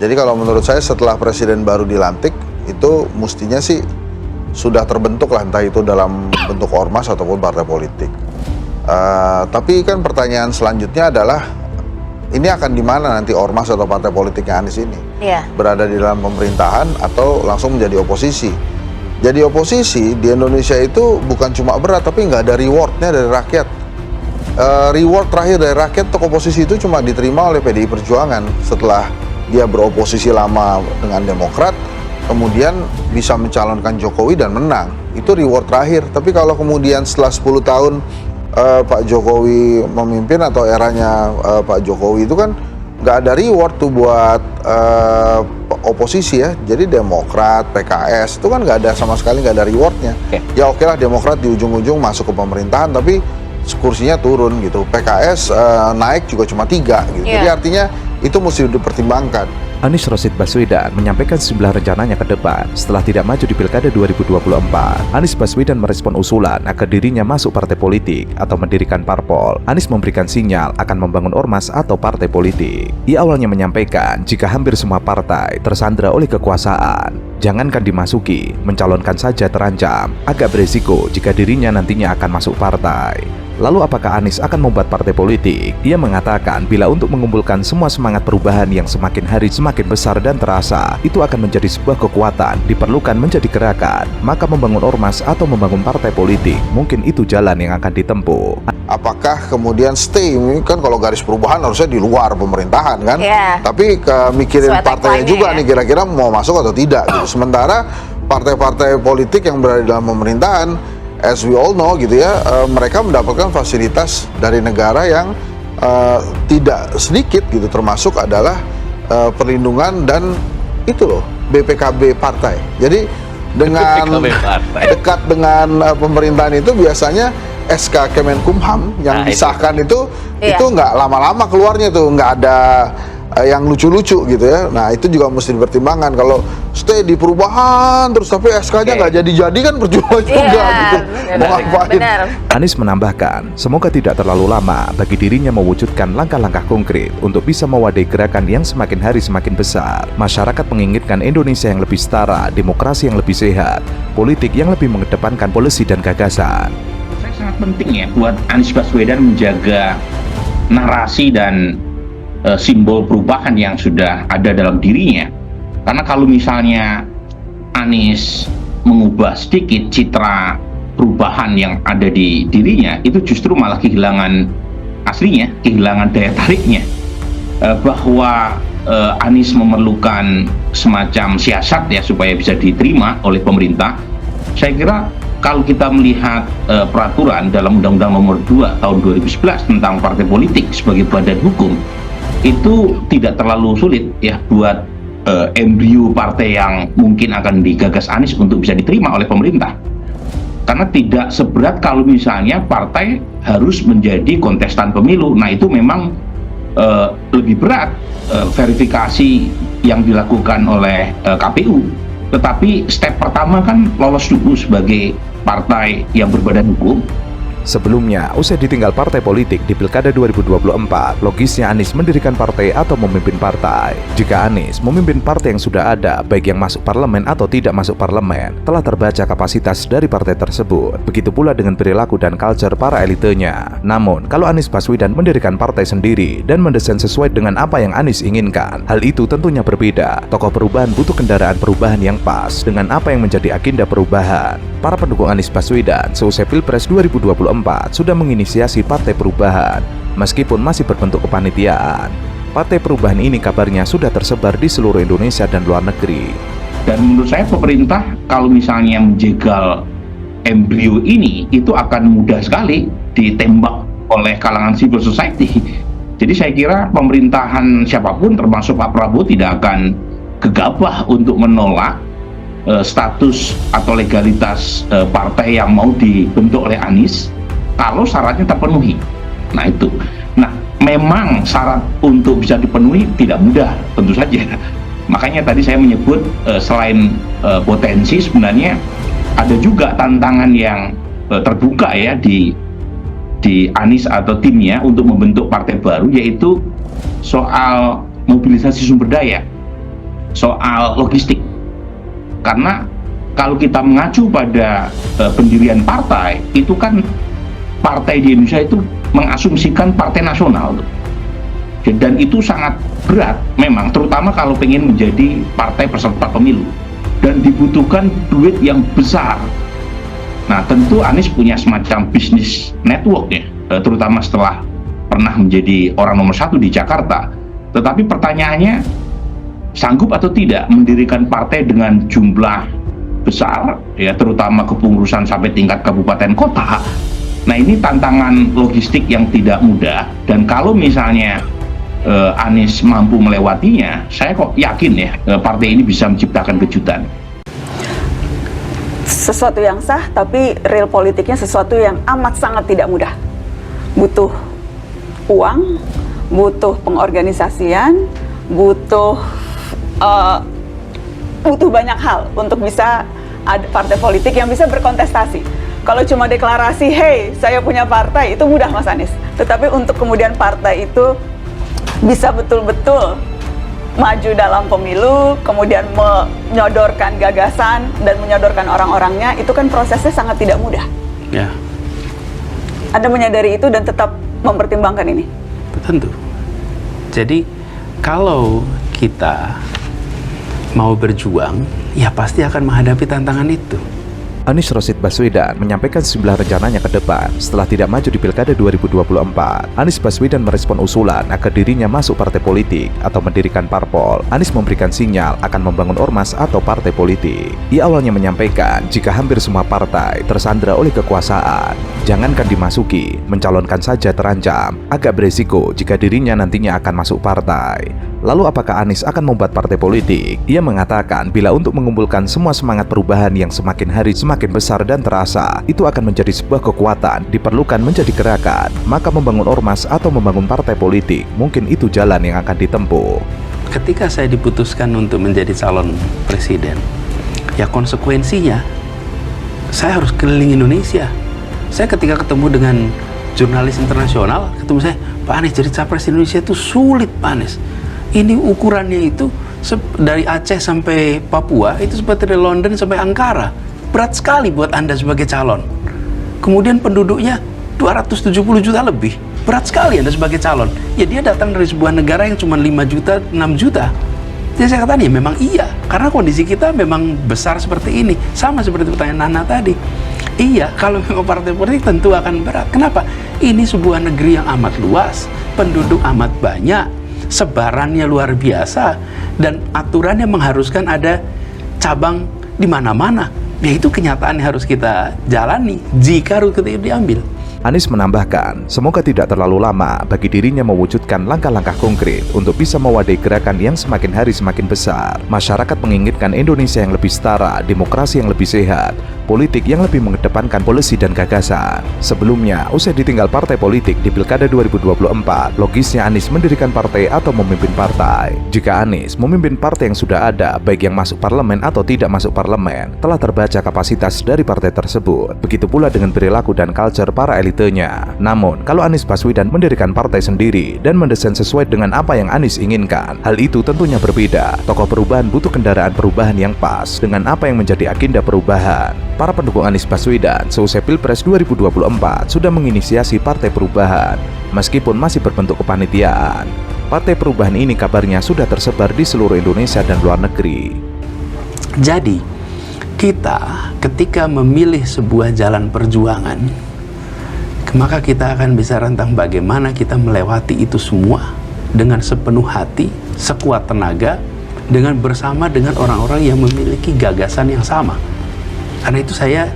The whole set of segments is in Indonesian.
Jadi kalau menurut saya setelah presiden baru dilantik, itu mestinya sih sudah terbentuk lah, entah itu dalam bentuk ormas ataupun partai politik. Tapi kan pertanyaan selanjutnya adalah, ini akan di mana nanti ormas atau partai politiknya Anies ini? Iya. Berada di dalam pemerintahan atau langsung menjadi oposisi? Jadi oposisi di Indonesia itu bukan cuma berat, tapi nggak ada rewardnya dari rakyat. Reward terakhir dari rakyat untuk oposisi itu cuma diterima oleh PDI Perjuangan setelah dia beroposisi lama dengan Demokrat, kemudian bisa mencalonkan Jokowi dan menang. Itu reward terakhir. Tapi kalau kemudian setelah 10 tahun Pak Jokowi memimpin atau eranya Pak Jokowi itu kan nggak ada reward tuh buat oposisi ya. Jadi Demokrat, PKS itu kan nggak ada sama sekali, nggak ada rewardnya. Ya oke lah, Demokrat di ujung-ujung masuk ke pemerintahan tapi kursinya turun gitu. PKS naik juga cuma 3 gitu. Jadi artinya itu mesti dipertimbangkan. Anies Rashid Baswedan menyampaikan sejumlah rencananya ke depan setelah tidak maju di Pilkada 2024. Anies Baswedan merespon usulan agar dirinya masuk partai politik atau mendirikan parpol. Anies memberikan sinyal akan membangun ormas atau partai politik. Ia awalnya menyampaikan jika hampir semua partai tersandra oleh kekuasaan, jangankan dimasuki, mencalonkan saja terancam. Agak beresiko jika dirinya nantinya akan masuk partai. Lalu apakah Anies akan membuat partai politik? Ia mengatakan bila untuk mengumpulkan semua semangat perubahan yang semakin hari semakin besar dan terasa, itu akan menjadi sebuah kekuatan, diperlukan menjadi gerakan. Maka membangun ormas atau membangun partai politik, mungkin itu jalan yang akan ditempuh. Apakah kemudian stay, kan kalau garis perubahan harusnya di luar pemerintahan kan? Tapi mikirin partainya juga nih, kira-kira mau masuk atau tidak gitu. Sementara partai-partai politik yang berada dalam pemerintahan, as we all know gitu ya, mereka mendapatkan fasilitas dari negara yang tidak sedikit gitu, termasuk adalah perlindungan dan itu loh, BPKB partai. Jadi dengan dekat dengan pemerintahan itu biasanya SK Kemenkumham yang disahkan itu nggak lama-lama keluarnya tuh, nggak ada yang lucu-lucu gitu ya. Nah itu juga mesti dipertimbangkan. Kalau stay di perubahan terus tapi SK-nya nggak jadi-jadi kan percuma juga gitu. Mau ngapain? Anies menambahkan, semoga tidak terlalu lama bagi dirinya mewujudkan langkah-langkah konkret untuk bisa mewadai gerakan yang semakin hari semakin besar. Masyarakat menginginkan Indonesia yang lebih setara, demokrasi yang lebih sehat, politik yang lebih mengedepankan polisi dan gagasan. Sangat penting ya buat Anies Baswedan menjaga narasi dan simbol perubahan yang sudah ada dalam dirinya. Karena kalau misalnya Anies mengubah sedikit citra perubahan yang ada di dirinya, itu justru malah kehilangan aslinya, kehilangan daya tariknya. Bahwa Anies memerlukan semacam siasat ya supaya bisa diterima oleh pemerintah. Saya kira kalau kita melihat peraturan dalam Undang-Undang Nomor 2 Tahun 2011 tentang partai politik sebagai badan hukum, itu tidak terlalu sulit ya buat embrio partai yang mungkin akan digagas Anies untuk bisa diterima oleh pemerintah. Karena tidak seberat kalau misalnya partai harus menjadi kontestan pemilu. Nah itu memang lebih berat verifikasi yang dilakukan oleh KPU. Tetapi step pertama kan lolos dulu sebagai partai yang berbadan hukum. Sebelumnya, usai ditinggal partai politik di Pilkada 2024, logisnya Anies mendirikan partai atau memimpin partai. Jika Anies memimpin partai yang sudah ada, baik yang masuk parlemen atau tidak masuk parlemen, telah terbaca kapasitas dari partai tersebut. Begitu pula dengan perilaku dan culture para elitenya. Namun, kalau Anies Baswedan mendirikan partai sendiri dan mendesain sesuai dengan apa yang Anies inginkan, hal itu tentunya berbeda. Tokoh perubahan butuh kendaraan perubahan yang pas dengan apa yang menjadi agenda perubahan. Para pendukung Anies Baswedan seusai Pilpres 2024 sudah menginisiasi Partai Perubahan, meskipun masih berbentuk kepanitiaan. Partai Perubahan ini kabarnya sudah tersebar di seluruh Indonesia dan luar negeri. Dan menurut saya pemerintah kalau misalnya menjegal embrio ini, itu akan mudah sekali ditembak oleh kalangan civil society. Jadi saya kira pemerintahan siapapun termasuk Pak Prabowo tidak akan gegabah untuk menolak status atau legalitas partai yang mau dibentuk oleh Anies kalau syaratnya terpenuhi. Nah itu, nah memang syarat untuk bisa dipenuhi tidak mudah tentu saja. Makanya tadi saya menyebut selain potensi sebenarnya ada juga tantangan yang terbuka ya di Anies atau timnya untuk membentuk partai baru, yaitu soal mobilisasi sumber daya. soal logistik. Karena kalau kita mengacu pada pendirian partai, itu kan partai di Indonesia itu mengasumsikan partai nasional. Dan itu sangat berat memang, terutama kalau pengen menjadi partai peserta pemilu. Dan dibutuhkan duit yang besar. Nah, tentu Anies punya semacam bisnis network ya, terutama setelah pernah menjadi orang nomor 1 di Jakarta. Tetapi pertanyaannya, sanggup atau tidak mendirikan partai dengan jumlah besar, ya terutama kepengurusan sampai tingkat kabupaten kota. Nah, ini tantangan logistik yang tidak mudah. Dan kalau misalnya Anies mampu melewatinya, saya kok yakin ya partai ini bisa menciptakan kejutan. Sesuatu yang sah, tapi real politiknya sesuatu yang amat sangat tidak mudah. Butuh uang, butuh pengorganisasian, butuh banyak hal untuk bisa ada partai politik yang bisa berkontestasi. Kalau cuma deklarasi, hey, saya punya partai, itu mudah, Mas Anies. Tetapi untuk kemudian partai itu bisa betul-betul maju dalam pemilu, kemudian menyodorkan gagasan dan menyodorkan orang-orangnya, itu kan prosesnya sangat tidak mudah. Ya. Anda menyadari itu dan tetap mempertimbangkan ini? Tentu. Jadi kalau kita mau berjuang, ya pasti akan menghadapi tantangan itu. Anies Rashid Baswedan menyampaikan sejumlah rencananya ke depan setelah tidak maju di Pilkada 2024. Anies Baswedan merespon usulan agar dirinya masuk partai politik atau mendirikan parpol. Anies memberikan sinyal akan membangun ormas atau partai politik. Ia awalnya menyampaikan jika hampir semua partai tersandra oleh kekuasaan, jangankan dimasuki, mencalonkan saja terancam. Agak beresiko jika dirinya nantinya akan masuk partai. Lalu apakah Anies akan membuat partai politik? Ia mengatakan bila untuk mengumpulkan semua semangat perubahan yang semakin hari semakin besar dan terasa, itu akan menjadi sebuah kekuatan, diperlukan menjadi gerakan. Maka membangun ormas atau membangun partai politik, mungkin itu jalan yang akan ditempuh. Ketika saya diputuskan untuk menjadi calon presiden, ya konsekuensinya saya harus keliling Indonesia. Saya ketika ketemu dengan jurnalis internasional, ketemu saya, Pak Anies jadi capres Indonesia itu sulit, Pak Anies. Ini ukurannya itu dari Aceh sampai Papua, itu seperti dari London sampai Ankara. Berat sekali buat Anda sebagai calon. Kemudian penduduknya 270 juta lebih. Berat sekali Anda sebagai calon. Ya dia datang dari sebuah negara yang cuma 5 juta, 6 juta. Jadi saya katakan ya memang iya. Karena kondisi kita memang besar seperti ini. Sama seperti pertanyaan Nana tadi. Iya, kalau memang partai politik tentu akan berat. Kenapa? Ini sebuah negeri yang amat luas. Penduduk amat banyak. Sebarannya luar biasa dan aturannya mengharuskan ada cabang di mana-mana. Ya itu kenyataan yang harus kita jalani jika rute itu diambil. Anies menambahkan, semoga tidak terlalu lama bagi dirinya mewujudkan langkah-langkah konkret untuk bisa mewadai gerakan yang semakin hari semakin besar. Masyarakat menginginkan Indonesia yang lebih setara, demokrasi yang lebih sehat, politik yang lebih mengedepankan polisi dan gagasan. Sebelumnya, usai ditinggal partai politik di Pilkada 2024, logisnya Anies mendirikan partai atau memimpin partai. Jika Anies memimpin partai yang sudah ada, baik yang masuk parlemen atau tidak masuk parlemen, telah terbaca kapasitas dari partai tersebut. Begitu pula dengan perilaku dan culture para elitenya. Namun, kalau Anies Baswedan mendirikan partai sendiri dan mendesain sesuai dengan apa yang Anies inginkan, hal itu tentunya berbeda. Tokoh perubahan butuh kendaraan perubahan yang pas dengan apa yang menjadi agenda perubahan. Para pendukung Anies Baswedan seusai Pilpres 2024 sudah menginisiasi Partai Perubahan, meskipun masih berbentuk kepanitiaan. Partai Perubahan ini kabarnya sudah tersebar di seluruh Indonesia dan luar negeri. Jadi, kita ketika memilih sebuah jalan perjuangan, maka kita akan bisa rentang bagaimana kita melewati itu semua dengan sepenuh hati, sekuat tenaga, dengan bersama dengan orang-orang yang memiliki gagasan yang sama. Karena itu saya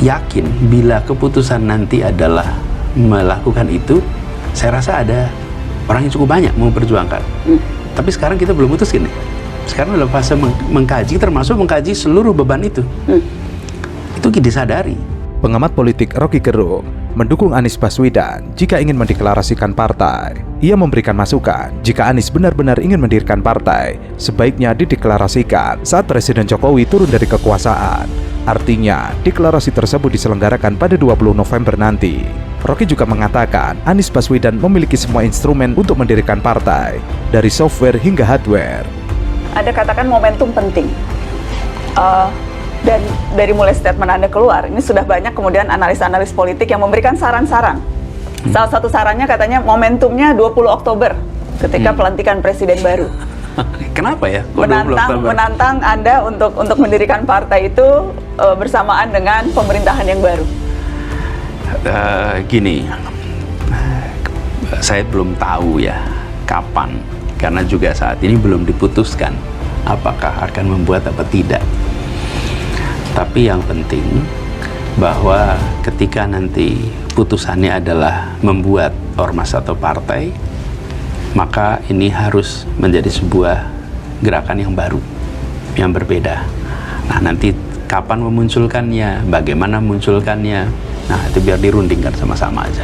yakin bila keputusan nanti adalah melakukan itu, saya rasa ada orang yang cukup banyak mau memperjuangkan. Tapi sekarang kita belum putus gini. Sekarang dalam fase mengkaji, termasuk mengkaji seluruh beban itu. Itu disadari. Pengamat politik Rocky Gerung mendukung Anies Baswedan jika ingin mendeklarasikan partai. Ia memberikan masukan jika Anies benar-benar ingin mendirikan partai, sebaiknya dideklarasikan saat Presiden Jokowi turun dari kekuasaan. Artinya, deklarasi tersebut diselenggarakan pada 20 November nanti. Rocky juga mengatakan Anies Baswedan memiliki semua instrumen untuk mendirikan partai, dari software hingga hardware. Ada katakan momentum penting. Dan dari mulai statement Anda keluar, ini sudah banyak kemudian analis-analis politik yang memberikan saran-saran. Salah satu sarannya katanya momentumnya 20 Oktober ketika pelantikan presiden baru. Kenapa ya? Kok 20 Oktober? Menantang Anda untuk mendirikan partai itu bersamaan dengan pemerintahan yang baru. Gini, saya belum tahu ya kapan, karena juga saat ini belum diputuskan apakah akan membuat apa tidak. Tapi yang penting bahwa ketika nanti putusannya adalah membuat ormas atau partai, maka ini harus menjadi sebuah gerakan yang baru, yang berbeda. Nah, nanti kapan memunculkannya, bagaimana memunculkannya, nah itu biar dirundingkan sama-sama aja.